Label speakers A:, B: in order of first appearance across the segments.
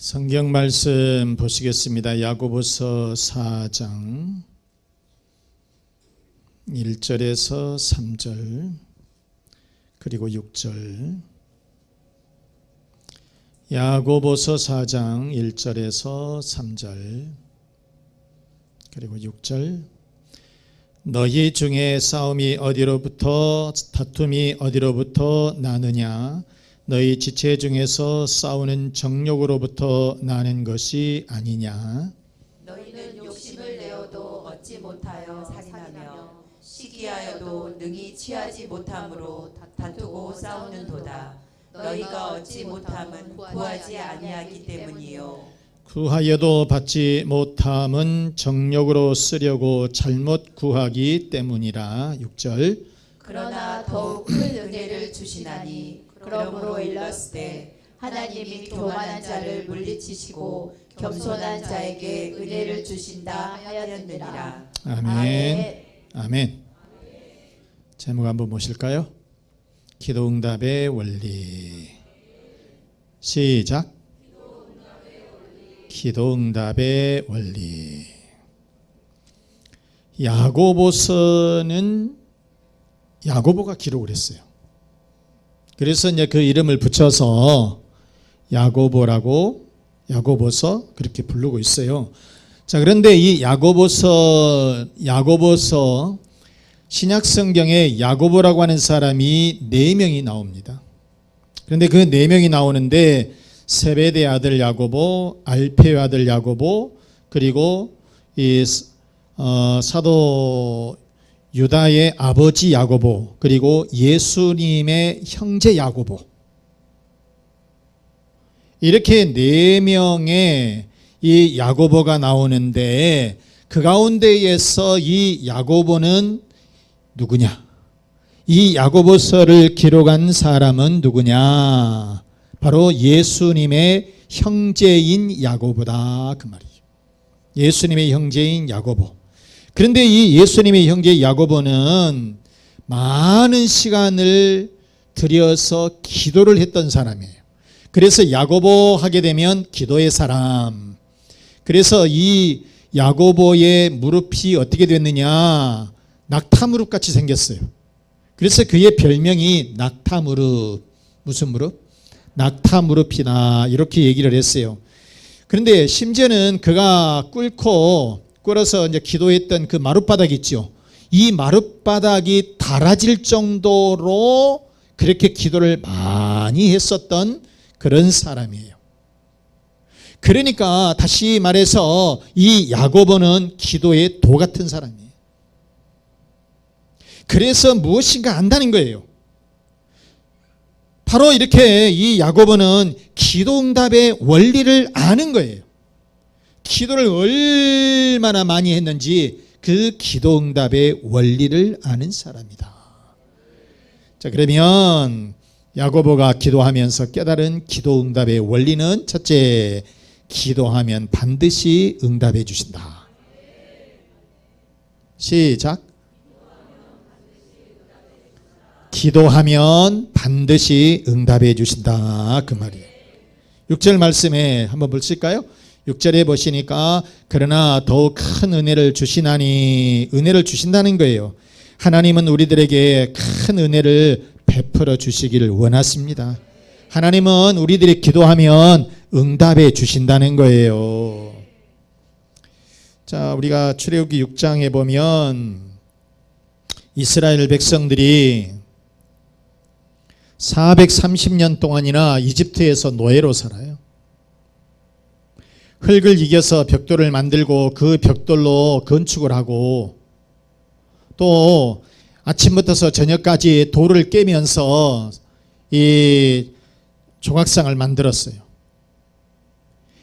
A: 성경 말씀 보시겠습니다. 야고보서 4장 1절에서 3절 그리고 6절. 야고보서 4장 1절에서 3절 그리고 6절. 너희 중에 싸움이 어디로부터 다툼이 어디로부터 나느냐? 너희 지체 중에서 싸우는 정욕으로부터 나는 것이 아니냐?
B: 너희는 욕심을 내어도 얻지 못하여 살인하며 시기하여도 능히 취하지 못함으로 다투고 싸우는도다. 너희가 얻지 못함은 구하지 아니하기 때문이요.
A: 구하여도 받지 못함은 정욕으로 쓰려고 잘못 구하기 때문이라. 6절.
B: 그러나 더욱 큰 은혜를 주시나니 그러므로 일렀으되 하나님이 교만한 자를 물리치시고 겸손한 자에게 은혜를 주신다 하였느니라.
A: 아멘. 아멘. 제목 한번 보실까요? 기도응답의 원리. 시작. 기도응답의 원리. 야고보서는 야고보가 기록을 했어요. 그래서 이제 그 이름을 붙여서 야고보서 그렇게 부르고 있어요. 자, 그런데 이 야고보서 신약 성경에 야고보라고 하는 사람이 4명이 나옵니다. 그런데 그 4명이 나오는데 세베대 아들 야고보, 알페의 아들 야고보, 그리고 이 사도 유다의 아버지 야고보, 그리고 예수님의 형제 야고보. 이렇게 4명의 이 야고보가 나오는데 그 가운데에서 이 야고보는 누구냐? 이 야고보서를 기록한 사람은 누구냐? 바로 예수님의 형제인 야고보다, 그 말이죠. 예수님의 형제인 야고보. 그런데 이 예수님의 형제 야고보는 많은 시간을 들여서 기도를 했던 사람이에요. 그래서 야고보 하게 되면 기도의 사람. 그래서 이 야고보의 무릎이 어떻게 됐느냐? 낙타무릎 같이 생겼어요. 그래서 그의 별명이 낙타무릎. 무슨 무릎? 낙타무릎이다, 이렇게 얘기를 했어요. 그런데 심지어는 그가 꿇어서 이제 기도했던 그 마룻바닥 있죠. 이 마룻바닥이 닳아질 정도로 그렇게 기도를 많이 했었던 그런 사람이에요. 그러니까 다시 말해서 이 야고보는 기도의 도 같은 사람이에요. 그래서 무엇인가 안다는 거예요. 바로 이렇게 이 야고보는 기도응답의 원리를 아는 거예요. 기도를 얼마나 많이 했는지 그 기도응답의 원리를 아는 사람이다. 자, 그러면 야고보가 기도하면서 깨달은 기도응답의 원리는 첫째, 기도하면 반드시 응답해 주신다. 시작. 기도하면 반드시 응답해 주신다, 그 말이에요. 6절 말씀에 한번 보실까요? 6절에 보시니까 그러나 더욱 큰 은혜를 주시나니, 은혜를 주신다는 거예요. 하나님은 우리들에게 큰 은혜를 베풀어 주시기를 원하십니다. 하나님은 우리들이 기도하면 응답해 주신다는 거예요. 자, 우리가 출애굽기 6장에 보면 이스라엘 백성들이 430년 동안이나 이집트에서 노예로 살아요. 흙을 이겨서 벽돌을 만들고 그 벽돌로 건축을 하고 또 아침부터서 저녁까지 돌을 깨면서 이 조각상을 만들었어요.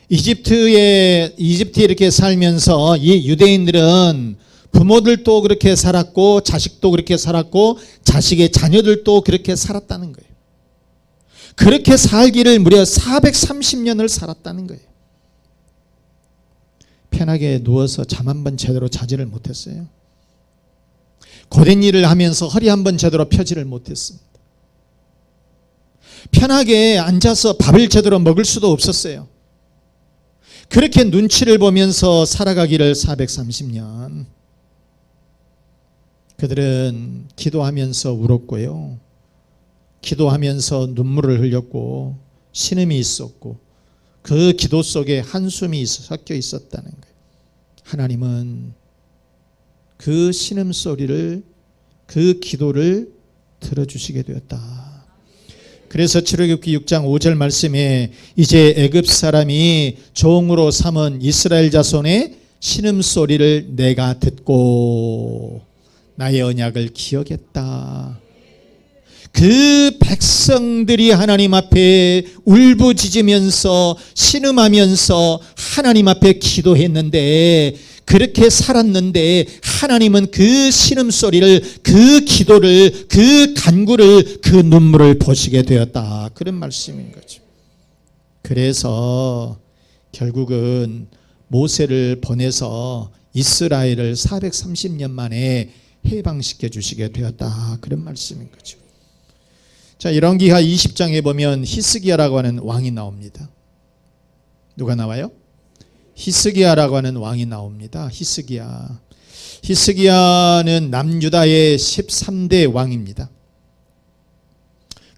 A: 이집트에 이렇게 살면서 이 유대인들은 부모들도 그렇게 살았고 자식도 그렇게 살았고 자식의 자녀들도 그렇게 살았다는 거예요. 그렇게 살기를 무려 430년을 살았다는 거예요. 편하게 누워서 잠 한 번 제대로 자지를 못했어요. 고된 일을 하면서 허리 한 번 제대로 펴지를 못했습니다. 편하게 앉아서 밥을 제대로 먹을 수도 없었어요. 그렇게 눈치를 보면서 살아가기를 430년. 그들은 기도하면서 울었고요. 기도하면서 눈물을 흘렸고 신음이 있었고 그 기도 속에 한숨이 섞여 있었다는 거예요. 하나님은 그 신음소리를, 그 기도를 들어주시게 되었다. 그래서 출애굽기 6장 5절 말씀에 이제 애굽 사람이 종으로 삼은 이스라엘 자손의 신음소리를 내가 듣고 나의 언약을 기억했다. 그 백성들이 하나님 앞에 울부짖으면서 신음하면서 하나님 앞에 기도했는데, 그렇게 살았는데 하나님은 그 신음소리를, 그 기도를, 그 간구를, 그 눈물을 보시게 되었다. 그런 말씀인 거죠. 그래서 결국은 모세를 보내서 이스라엘을 430년 만에 해방시켜 주시게 되었다. 그런 말씀인 거죠. 자, 열왕기하 20장에 보면 히스기야라고 하는 왕이 나옵니다. 누가 나와요? 히스기야라고 하는 왕이 나옵니다. 히스기야는 남유다의 13대 왕입니다.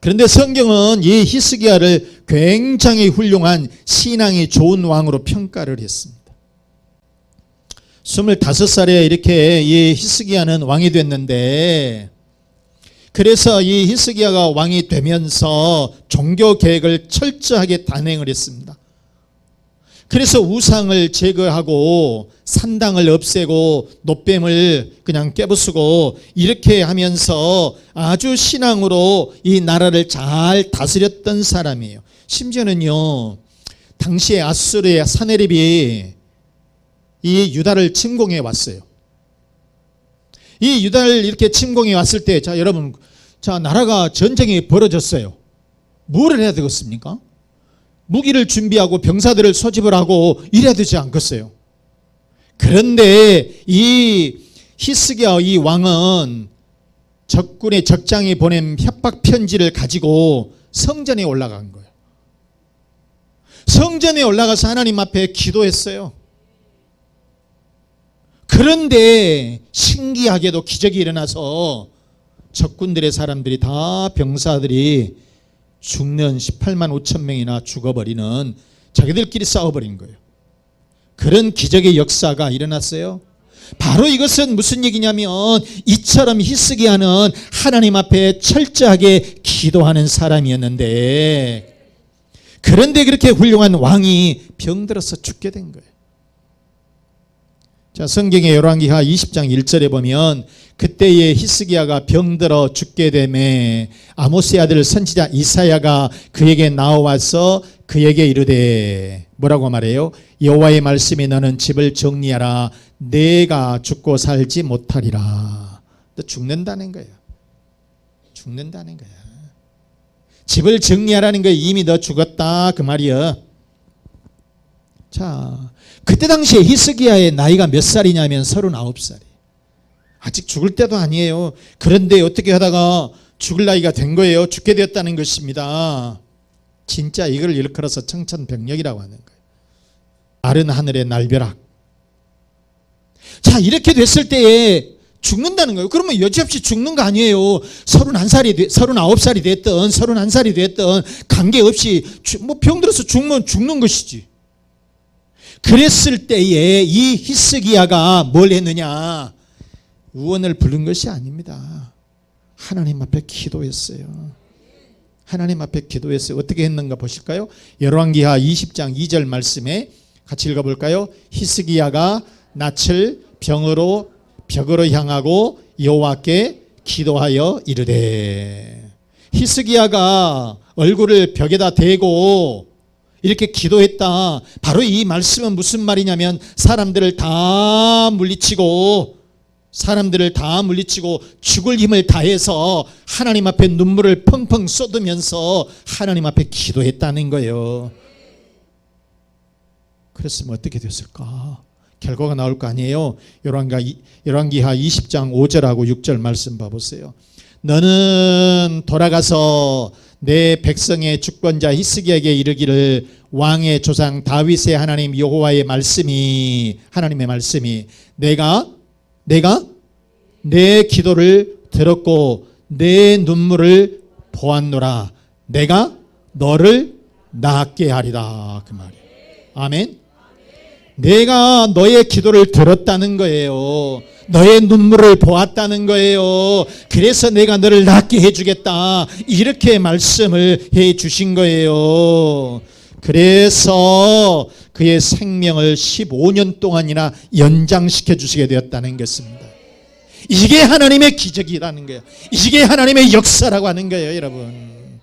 A: 그런데 성경은 이 히스기야를 굉장히 훌륭한 신앙이 좋은 왕으로 평가를 했습니다. 25살에 이렇게 이 히스기야는 왕이 됐는데, 그래서 이 히스기야가 왕이 되면서 종교 계획을 철저하게 단행을 했습니다. 그래서 우상을 제거하고 산당을 없애고 노뱀을 그냥 깨부수고 이렇게 하면서 아주 신앙으로 이 나라를 잘 다스렸던 사람이에요. 심지어는요, 당시에 아수르의 사네립이 이 유다를 침공해 왔어요. 이 유다를 이렇게 침공해 왔을 때, 자, 여러분, 자, 나라가 전쟁이 벌어졌어요. 뭘 해야 되겠습니까? 무기를 준비하고 병사들을 소집을 하고 이래야 되지 않겠어요? 그런데 이 히스기야 이 왕은 적군의 적장이 보낸 협박 편지를 가지고 성전에 올라간 거예요. 성전에 올라가서 하나님 앞에 기도했어요. 그런데 신기하게도 기적이 일어나서 적군들의 사람들이 다 병사들이 죽는 18만 5천 명이나 죽어버리는, 자기들끼리 싸워버린 거예요. 그런 기적의 역사가 일어났어요. 바로 이것은 무슨 얘기냐면, 이처럼 히스기야는 하나님 앞에 철저하게 기도하는 사람이었는데, 그런데 그렇게 훌륭한 왕이 병들어서 죽게 된 거예요. 자, 성경의 열왕기하 20장 1절에 보면 그때에 히스기야가 병들어 죽게 되매 아모스의 아들 선지자 이사야가 그에게 나와서 그에게 이르되, 뭐라고 말해요? 여호와의 말씀이 너는 집을 정리하라. 내가 죽고 살지 못하리라. 너 죽는다는 거예요. 죽는다는 거야. 집을 정리하라는 거야. 이미 너 죽었다 그 말이야. 자, 그때 당시에 히스기야의 나이가 몇 살이냐면 39살이. 아직 죽을 때도 아니에요. 그런데 어떻게 하다가 죽을 나이가 된 거예요. 죽게 되었다는 것입니다. 진짜 이걸 일컬어서 청천벽력이라고 하는 거예요. 마른 하늘의 날벼락. 자, 이렇게 됐을 때에 죽는다는 거예요. 그러면 여지없이 죽는 거 아니에요. 31살이 39살이 됐든 31살이 됐든 관계없이 뭐 병들어서 죽으면 죽는 것이지. 그랬을 때에 이 히스기야가 뭘 했느냐? 의원을 부른 것이 아닙니다. 하나님 앞에 기도했어요. 하나님 앞에 기도했어요. 어떻게 했는가 보실까요? 열왕기하 20장 2절 말씀에 같이 읽어볼까요? 히스기야가 낯을 벽으로 향하고 여호와께 기도하여 이르되. 히스기야가 얼굴을 벽에다 대고 이렇게 기도했다. 바로 이 말씀은 무슨 말이냐면 사람들을 다 물리치고 죽을 힘을 다해서 하나님 앞에 눈물을 펑펑 쏟으면서 하나님 앞에 기도했다는 거예요. 그랬으면 어떻게 됐을까? 결과가 나올 거 아니에요. 열왕기하 20장 5절하고 6절 말씀 봐보세요. 너는 돌아가서 내 백성의 주권자 히스기야에게 이르기를 왕의 조상 다윗의 하나님 여호와의 말씀이, 하나님의 말씀이 내가 내 기도를 들었고 내 눈물을 보았노라. 내가 너를 낫게 하리라. 그 말이에요. 아멘. 내가 너의 기도를 들었다는 거예요. 너의 눈물을 보았다는 거예요. 그래서 내가 너를 낫게 해주겠다. 이렇게 말씀을 해 주신 거예요. 그래서 그의 생명을 15년 동안이나 연장시켜 주시게 되었다는 것입니다. 이게 하나님의 기적이라는 거예요. 이게 하나님의 역사라고 하는 거예요, 여러분.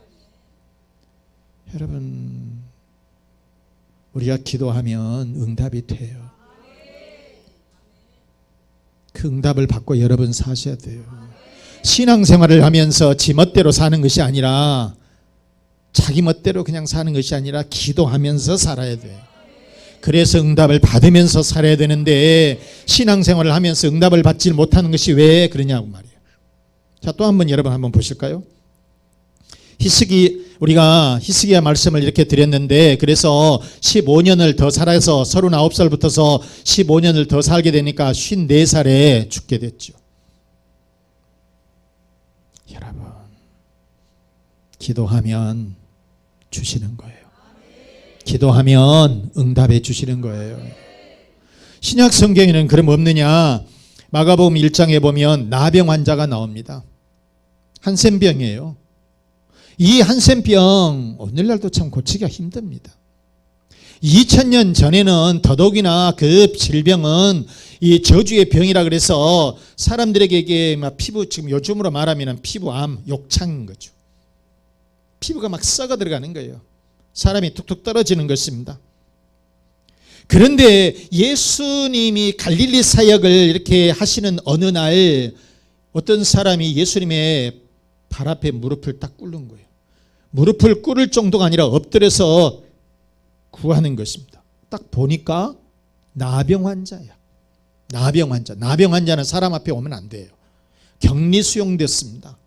A: 여러분, 우리가 기도하면 응답이 돼요. 그 응답을 받고 여러분 사셔야 돼요. 신앙생활을 하면서 지 멋대로 사는 것이 아니라, 자기 멋대로 그냥 사는 것이 아니라 기도하면서 살아야 돼요. 그래서 응답을 받으면서 살아야 되는데, 신앙생활을 하면서 응답을 받지 못하는 것이 왜 그러냐고 말이에요. 자, 또 한번 여러분 한번 보실까요? 우리가 히스기야 말씀을 이렇게 드렸는데, 그래서 15년을 더 살아서 39살부터서 15년을 더 살게 되니까 54살에 죽게 됐죠. 여러분, 기도하면 주시는 거예요. 기도하면 응답해 주시는 거예요. 신약 성경에는 그럼 없느냐? 마가복음 1장에 보면 나병 환자가 나옵니다. 한센병이에요. 이 한센병 오늘날도 참 고치기가 힘듭니다. 2000년 전에는 더더욱이나 그 질병은 이 저주의 병이라 그래서 사람들에게 이게 막 피부, 지금 요즘으로 말하면 피부암, 욕창인 거죠. 피부가 막 썩어 들어가는 거예요. 사람이 툭툭 떨어지는 것입니다. 그런데 예수님이 갈릴리 사역을 이렇게 하시는 어느 날 어떤 사람이 예수님의 발 앞에 무릎을 딱 꿇는 거예요. 무릎을 꿇을 정도가 아니라 엎드려서 구하는 것입니다. 딱 보니까 나병 환자야. 나병 환자. 나병 환자는 사람 앞에 오면 안 돼요. 격리 수용됐습니다.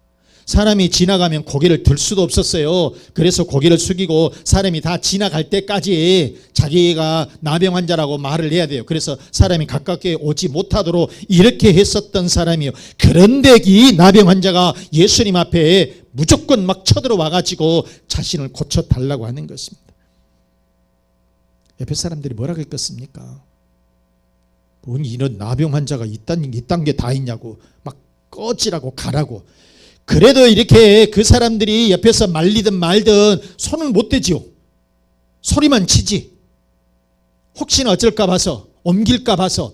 A: 사람이 지나가면 고개를 들 수도 없었어요. 그래서 고개를 숙이고 사람이 다 지나갈 때까지 자기가 나병 환자라고 말을 해야 돼요. 그래서 사람이 가깝게 오지 못하도록 이렇게 했었던 사람이에요. 그런데 이 나병 환자가 예수님 앞에 무조건 막 쳐들어와 가지고 자신을 고쳐달라고 하는 것입니다. 옆에 사람들이 뭐라고 했겠습니까? 뭔 이런 나병 환자가 이딴 게 다 있냐고 막 꺼지라고 가라고. 그래도 이렇게 그 사람들이 옆에서 말리든 말든 손을 못 대지요. 소리만 치지. 혹시나 어쩔까 봐서, 옮길까 봐서.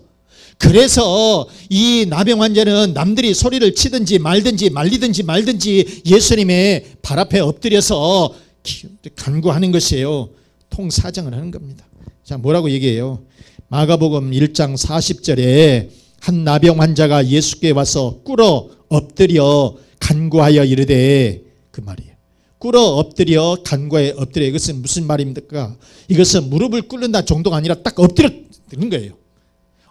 A: 그래서 이 나병 환자는 남들이 소리를 치든지 말든지 말리든지 말든지 예수님의 발 앞에 엎드려서 간구하는 것이에요. 통사정을 하는 겁니다. 자, 뭐라고 얘기해요? 마가복음 1장 40절에 한 나병 환자가 예수께 와서 꿇어 엎드려 간구하여 이르되, 그 말이에요. 꿇어 엎드려 간구하여 엎드려. 이것은 무슨 말입니까? 이것은 무릎을 꿇는다 정도가 아니라 딱 엎드리는 거예요.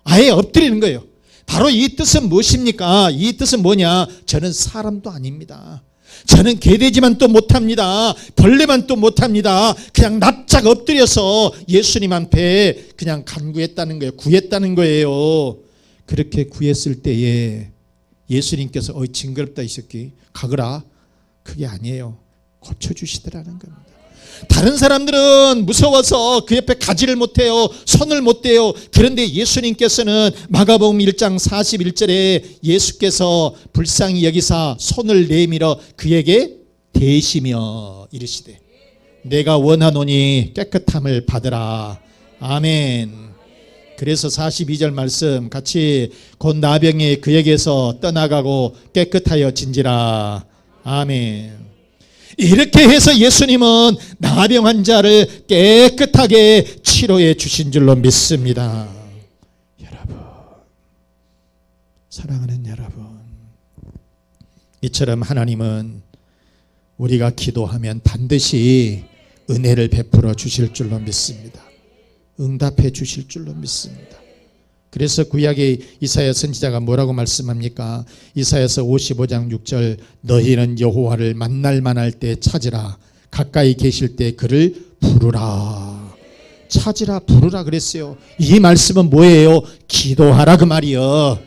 A: 아예 엎드리는 거예요. 바로 이 뜻은 무엇입니까? 이 뜻은 뭐냐? 저는 사람도 아닙니다. 저는 개돼지만 또 못합니다. 벌레만 또 못합니다. 그냥 납작 엎드려서 예수님 앞에 그냥 간구했다는 거예요. 구했다는 거예요. 그렇게 구했을 때에 예수님께서 어이 징그럽다 이 새끼 가거라. 그게 아니에요. 고쳐주시더라는 겁니다. 다른 사람들은 무서워서 그 옆에 가지를 못해요. 손을 못 대요. 그런데 예수님께서는 마가복음 1장 41절에 예수께서 불쌍히 여기사 손을 내밀어 그에게 대시며 이르시되 내가 원하노니 깨끗함을 받으라. 아멘. 그래서 42절 말씀 같이 곧 나병이 그에게서 떠나가고 깨끗하여 진지라. 아멘. 이렇게 해서 예수님은 나병 환자를 깨끗하게 치료해 주신 줄로 믿습니다. 여러분, 사랑하는 여러분, 이처럼 하나님은 우리가 기도하면 반드시 은혜를 베풀어 주실 줄로 믿습니다. 응답해 주실 줄로 믿습니다. 그래서 구약의 이사야 선지자가 뭐라고 말씀합니까? 이사야서 55장 6절 너희는 여호와를 만날 만할 때 찾으라. 가까이 계실 때 그를 부르라. 찾으라 부르라 그랬어요. 이 말씀은 뭐예요? 기도하라 그 말이요.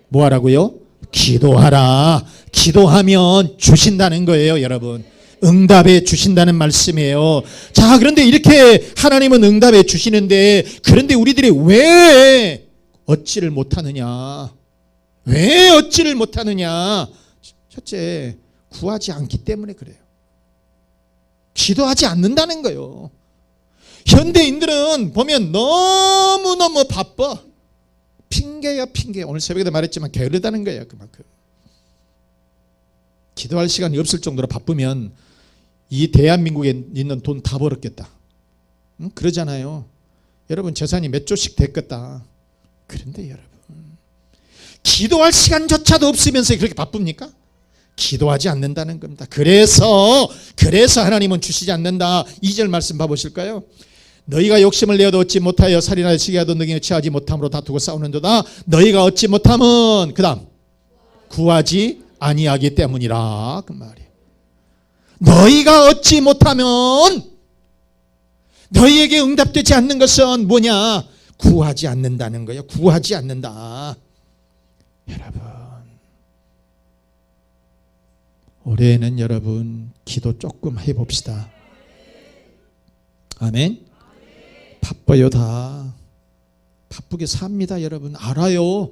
A: 뭐 하라고요? 기도하라. 기도하면 주신다는 거예요, 여러분. 응답해 주신다는 말씀이에요. 자, 그런데 이렇게 하나님은 응답해 주시는데, 그런데 우리들이 왜 얻지를 못하느냐? 왜 얻지를 못하느냐? 첫째, 구하지 않기 때문에 그래요. 기도하지 않는다는 거예요. 현대인들은 보면 너무너무 바빠. 핑계야 핑계. 오늘 새벽에도 말했지만 게으르다는 거예요. 그만큼 기도할 시간이 없을 정도로 바쁘면 이 대한민국에 있는 돈 다 벌었겠다. 그러잖아요. 여러분 재산이 몇 조씩 됐겠다. 그런데 여러분 기도할 시간조차도 없으면서 그렇게 바쁩니까? 기도하지 않는다는 겁니다. 그래서 하나님은 주시지 않는다. 2절 말씀 봐보실까요? 너희가 욕심을 내어도 얻지 못하여 살인하여 시기하도 능히 취하지 못함으로 다투고 싸우는도다. 너희가 얻지 못함은 그 다음 구하지 아니하기 때문이라 그 말이에요. 너희가 얻지 못하면 너희에게 응답되지 않는 것은 뭐냐? 구하지 않는다는 거예요. 구하지 않는다. 여러분 올해는 여러분 기도 조금 해봅시다. 아멘. 바빠요 다. 바쁘게 삽니다 여러분. 알아요.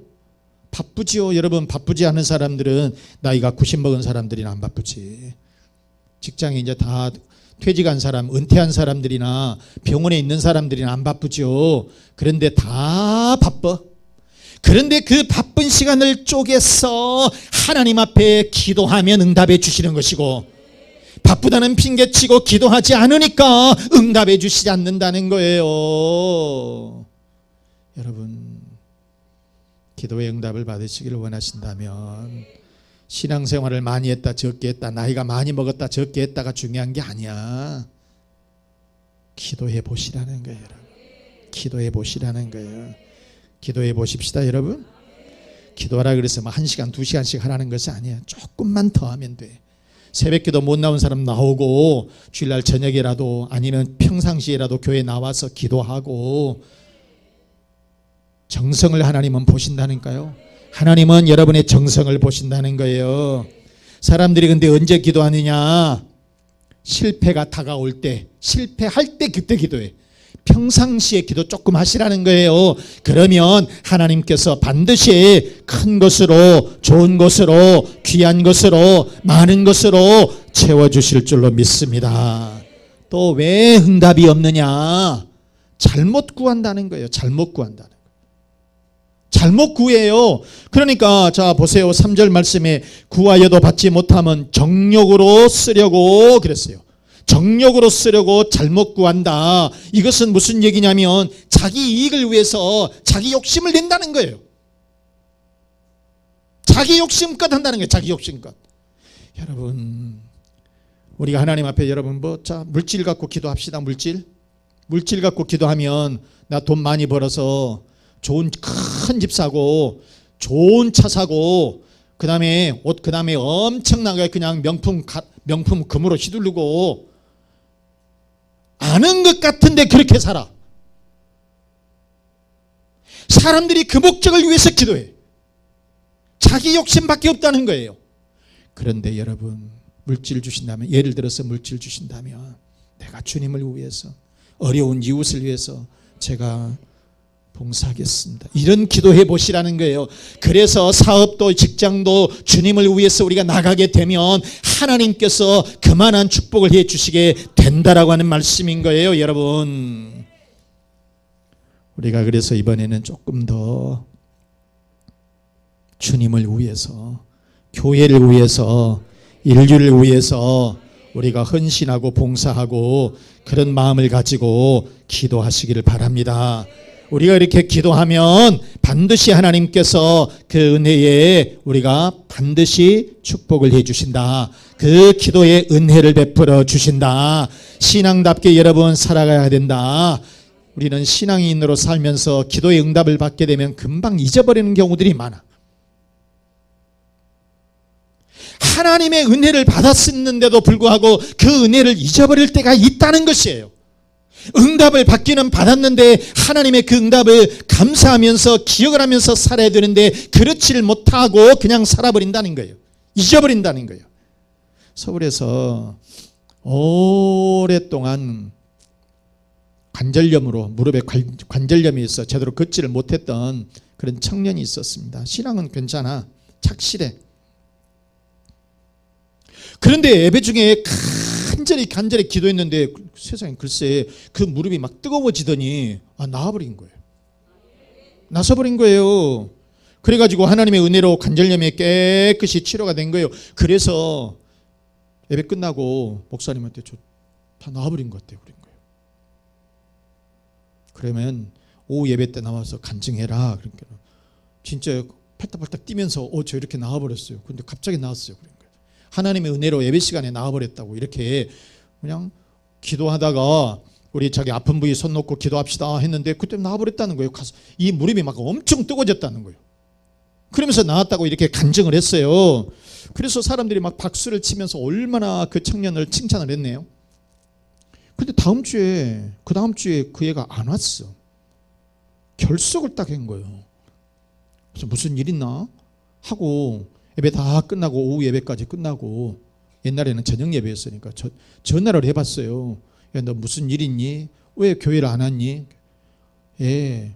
A: 바쁘지요 여러분. 바쁘지 않은 사람들은 나이가 90 먹은 사람들이나 안 바쁘지. 직장에 이제 다 퇴직한 사람, 은퇴한 사람들이나 병원에 있는 사람들이나 안 바쁘죠. 그런데 다 바빠. 그런데 그 바쁜 시간을 쪼개서 하나님 앞에 기도하면 응답해 주시는 것이고, 바쁘다는 핑계치고 기도하지 않으니까 응답해 주시지 않는다는 거예요. 여러분 기도의 응답을 받으시기를 원하신다면 신앙생활을 많이 했다 적게 했다, 나이가 많이 먹었다 적게 했다가 중요한 게 아니야. 기도해 보시라는 거예요. 기도해 보시라는 거예요. 기도해 보십시다 여러분. 기도하라 그래서 뭐 1시간 2시간씩 하라는 것이 아니에요. 조금만 더 하면 돼. 새벽기도 못 나온 사람 나오고, 주일날 저녁이라도 아니면 평상시에라도 교회 나와서 기도하고, 정성을 하나님은 보신다니까요. 하나님은 여러분의 정성을 보신다는 거예요. 사람들이 근데 언제 기도하느냐? 실패가 다가올 때, 실패할 때 그때 기도해. 평상시에 기도 조금 하시라는 거예요. 그러면 하나님께서 반드시 큰 것으로, 좋은 것으로, 귀한 것으로, 많은 것으로 채워주실 줄로 믿습니다. 또 왜 응답이 없느냐? 잘못 구한다는 거예요. 잘못 구한다는 거예요. 잘못 구해요. 그러니까 자 보세요. 3절 말씀에 구하여도 받지 못하면 정욕으로 쓰려고 그랬어요. 정욕으로 쓰려고 잘못 구한다. 이것은 무슨 얘기냐면 자기 이익을 위해서 자기 욕심을 낸다는 거예요. 자기 욕심껏 한다는 거예요. 자기 욕심껏. 여러분 우리가 하나님 앞에 여러분 자 물질 갖고 기도합시다. 물질 갖고 기도하면 나 돈 많이 벌어서 좋은 큰 집 사고 좋은 차 사고 그다음에 옷 그다음에 엄청나게 그냥 명품 금으로 휘두르고 아는 것 같은데 그렇게 살아. 사람들이 그 목적을 위해서 기도해. 자기 욕심밖에 없다는 거예요. 그런데 여러분 물질 주신다면, 예를 들어서 물질 주신다면 내가 주님을 위해서, 어려운 이웃을 위해서 제가 봉사하겠습니다. 이런 기도해 보시라는 거예요. 그래서 사업도 직장도 주님을 위해서 우리가 나가게 되면 하나님께서 그만한 축복을 해 주시게 된다라고 하는 말씀인 거예요. 여러분 우리가 그래서 이번에는 조금 더 주님을 위해서, 교회를 위해서, 인류를 위해서 우리가 헌신하고 봉사하고 그런 마음을 가지고 기도하시기를 바랍니다. 우리가 이렇게 기도하면 반드시 하나님께서 그 은혜에 우리가 반드시 축복을 해 주신다. 그 기도의 은혜를 베풀어 주신다. 신앙답게 여러분 살아가야 된다. 우리는 신앙인으로 살면서 기도의 응답을 받게 되면 금방 잊어버리는 경우들이 많아. 하나님의 은혜를 받았었는데도 불구하고 그 은혜를 잊어버릴 때가 있다는 것이에요. 응답을 받기는 받았는데 하나님의 그 응답을 감사하면서 기억을 하면서 살아야 되는데 그렇지를 못하고 그냥 살아버린다는 거예요. 잊어버린다는 거예요. 서울에서 오랫동안 관절염으로 무릎에 관절염이 있어 제대로 걷지를 못했던 그런 청년이 있었습니다. 신앙은 괜찮아, 착실해. 그런데 예배 중에 간절히 기도했는데 세상에 글쎄 그 무릎이 막 뜨거워지더니 나아버린 거예요. 나서버린 거예요. 그래가지고 하나님의 은혜로 관절염이 깨끗이 치료가 된 거예요. 그래서 예배 끝나고 목사님한테 다 나아버린 것 같아요. 그런 거예요. 그러면 오후 예배 때 나와서 간증해라. 그러니까 진짜 팔딱팔딱 뛰면서 저 이렇게 나아버렸어요. 근데 갑자기 나았어요. 그런 거예요. 하나님의 은혜로 예배 시간에 나아버렸다고 이렇게 그냥 기도하다가 우리 자기 아픈 부위 손 놓고 기도합시다 했는데 그때 나아버렸다는 거예요. 가서 이 무릎이 막 엄청 뜨거워졌다는 거예요. 그러면서 나았다고 이렇게 간증을 했어요. 그래서 사람들이 막 박수를 치면서 얼마나 그 청년을 칭찬을 했네요. 근데 그 다음 주에 그 애가 안 왔어. 결석을 딱 한 거예요. 그래서 무슨 일 있나 하고 예배 다 끝나고 오후 예배까지 끝나고 옛날에는 저녁 예배였으니까 전화를 해봤어요. 야, 너 무슨 일 있니? 왜 교회를 안 왔니? 예,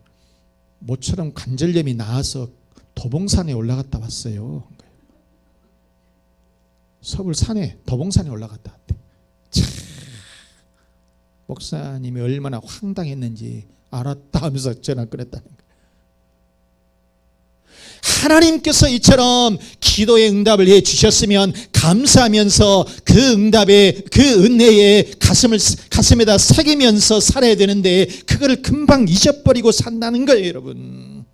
A: 모처럼 관절염이 나아서 도봉산에 올라갔다 왔어요. 서울 산에 도봉산에 올라갔다 왔대. 참, 목사님이 얼마나 황당했는지 알았다 하면서 전화 끊었다는 거예요. 하나님께서 이처럼 기도의 응답을 해 주셨으면 감사하면서 그 응답에 그 은혜에 가슴에다 새기면서 살아야 되는데 그거를 금방 잊어버리고 산다는 거예요. 여러분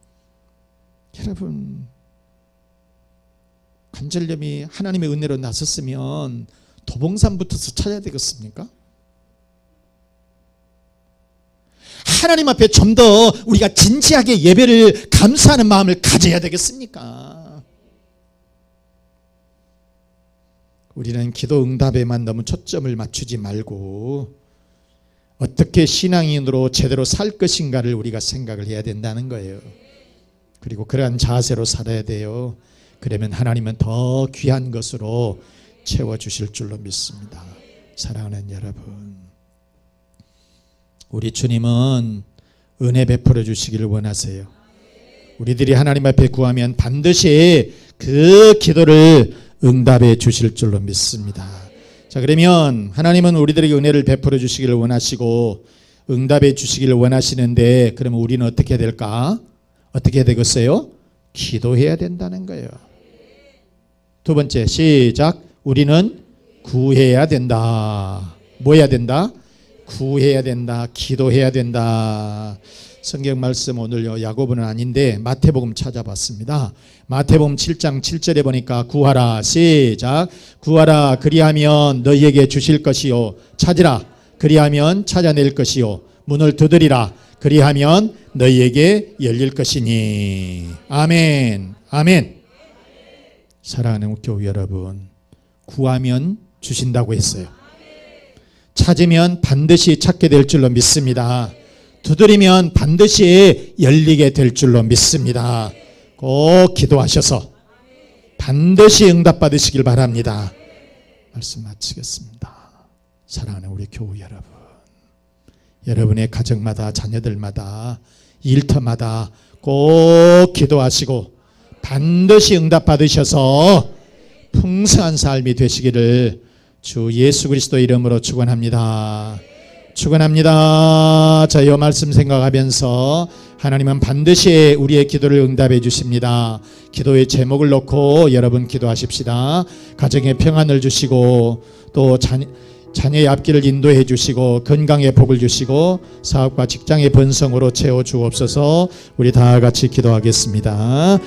A: 관절염이 하나님의 은혜로 나섰으면 도봉산부터서 찾아야 되겠습니까? 하나님 앞에 좀 더 우리가 진지하게 예배를 감사하는 마음을 가져야 되겠습니까? 우리는 기도 응답에만 너무 초점을 맞추지 말고 어떻게 신앙인으로 제대로 살 것인가를 우리가 생각을 해야 된다는 거예요. 그리고 그러한 자세로 살아야 돼요. 그러면 하나님은 더 귀한 것으로 채워주실 줄로 믿습니다. 사랑하는 여러분, 우리 주님은 은혜 베풀어 주시기를 원하세요. 우리들이 하나님 앞에 구하면 반드시 그 기도를 응답해 주실 줄로 믿습니다. 자, 그러면 하나님은 우리들에게 은혜를 베풀어 주시기를 원하시고 응답해 주시기를 원하시는데 그러면 우리는 어떻게 해야 될까? 어떻게 해야 되겠어요? 기도해야 된다는 거예요. 두 번째, 시작. 우리는 구해야 된다. 뭐 해야 된다? 구해야 된다. 기도해야 된다. 성경 말씀 오늘 야고보는 아닌데 마태복음 찾아봤습니다. 마태복음 7장 7절에 보니까 구하라. 시작. 구하라. 그리하면 너희에게 주실 것이요. 찾으라. 그리하면 찾아낼 것이요. 문을 두드리라. 그리하면 너희에게 열릴 것이니. 아멘. 아멘. 사랑하는 교회 여러분, 구하면 주신다고 했어요. 찾으면 반드시 찾게 될 줄로 믿습니다. 두드리면 반드시 열리게 될 줄로 믿습니다. 꼭 기도하셔서 반드시 응답받으시길 바랍니다. 말씀 마치겠습니다. 사랑하는 우리 교우 여러분, 여러분의 가정마다 자녀들마다 일터마다 꼭 기도하시고 반드시 응답받으셔서 풍성한 삶이 되시기를 주 예수 그리스도 이름으로 축원합니다. 축원합니다. 자, 이 말씀 생각하면서 하나님은 반드시 우리의 기도를 응답해 주십니다. 기도의 제목을 놓고 여러분 기도하십시다. 가정에 평안을 주시고 또 자녀의 앞길을 인도해 주시고 건강의 복을 주시고 사업과 직장의 번성으로 채워 주옵소서. 우리 다 같이 기도하겠습니다.